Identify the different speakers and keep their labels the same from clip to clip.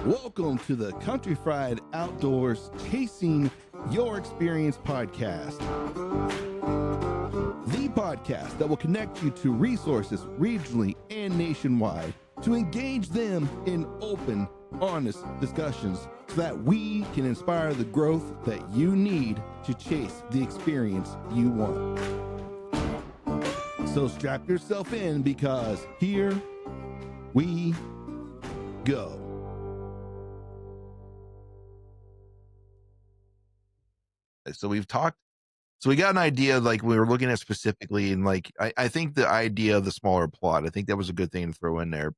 Speaker 1: Welcome to the Country Fried Outdoors Chasing Your Experience podcast. The podcast that will connect you to resources regionally and nationwide to engage them in open, honest discussions so that we can inspire the growth that you need to chase the experience you want. So strap yourself in because here we go. So we got an idea, like we were looking at specifically, and like I think the idea of the smaller plot, I think that was a good thing to throw in there,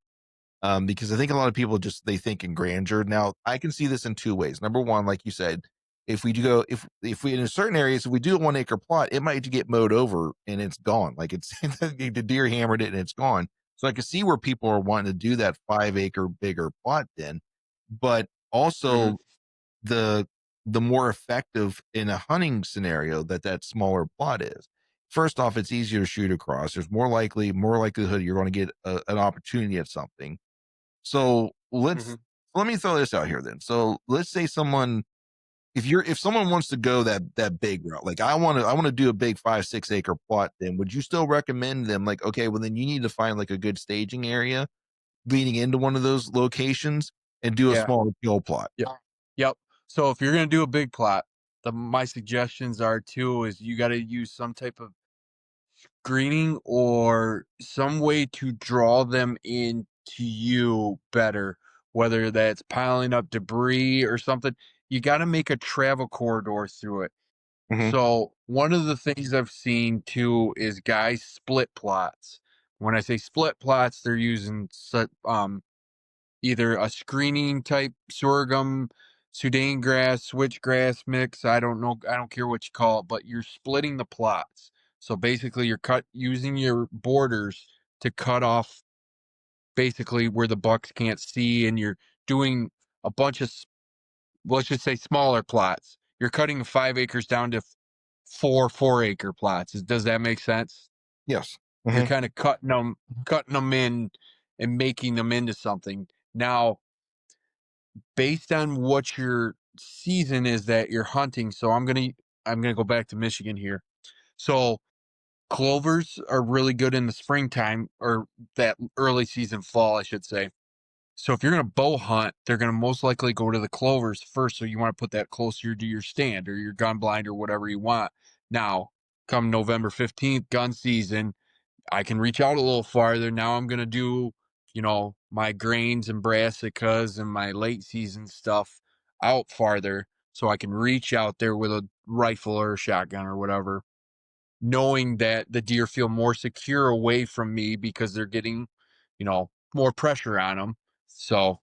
Speaker 1: because I think a lot of people they think in grandeur. Now I can see this in two ways. Number one, like you said, if we in certain areas, if we do a 1 acre plot, it might get mowed over and it's gone. Like it's the deer hammered it and it's gone. So I can see where people are wanting to do that 5 acre bigger plot then, but also the more effective in a hunting scenario that smaller plot is. First off, it's easier to shoot across. There's more likelihood you're going to get an opportunity at something. So let me throw this out here then. So let's say if someone wants to go that big route, like I want to do a big 5-6 acre plot, then would you still recommend them, like, okay, well then you need to find like a good staging area leading into one of those locations and do a smaller kill plot?
Speaker 2: Yeah. Yep. So if you're going to do a big plot, my suggestions are is you got to use some type of screening or some way to draw them in to you better, whether that's piling up debris or something. You got to make a travel corridor through it. So one of the things I've seen too is guys split plots. When I say split plots, they're using either a screening type sorghum, Sudan grass, switchgrass mix. I don't know. I don't care what you call it, but you're splitting the plots. So basically you're using your borders to cut off basically where the bucks can't see, and you're doing a bunch of, let's just say, smaller plots. You're cutting 5 acres down to 4 acre plots. Does that make sense?
Speaker 1: Yes.
Speaker 2: You're kind of cutting them in and making them into something. Now, based on what your season is that you're hunting. So I'm gonna go back to Michigan here. So clovers are really good in the springtime, or that early season fall, I should say. So if you're gonna bow hunt, they're gonna most likely go to the clovers first. So you want to put that closer to your stand or your gun blind or whatever you want. Now, come November 15th, gun season, I can reach out a little farther. Now I'm going to do, my grains and brassicas and my late season stuff out farther so I can reach out there with a rifle or a shotgun or whatever, knowing that the deer feel more secure away from me because they're getting, more pressure on them. So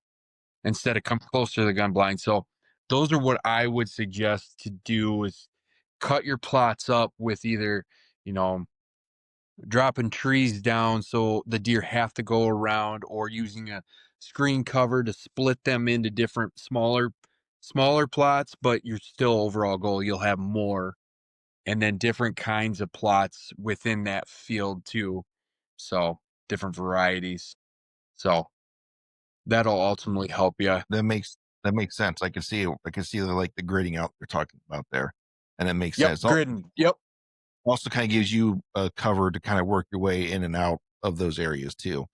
Speaker 2: instead of come closer to the gun blind. So those are what I would suggest to do is cut your plots up with either, you know, dropping trees down so the deer have to go around, or using a screen cover to split them into different smaller plots, but your still overall goal, you'll have more, and then different kinds of plots within that field too. So different varieties. So that'll ultimately help you.
Speaker 1: That makes sense. I can see the gridding out you're talking about there, and it makes
Speaker 2: Yep,
Speaker 1: sense.
Speaker 2: gridding. Yep.
Speaker 1: Also kind of gives you a cover to kind of work your way in and out of those areas too.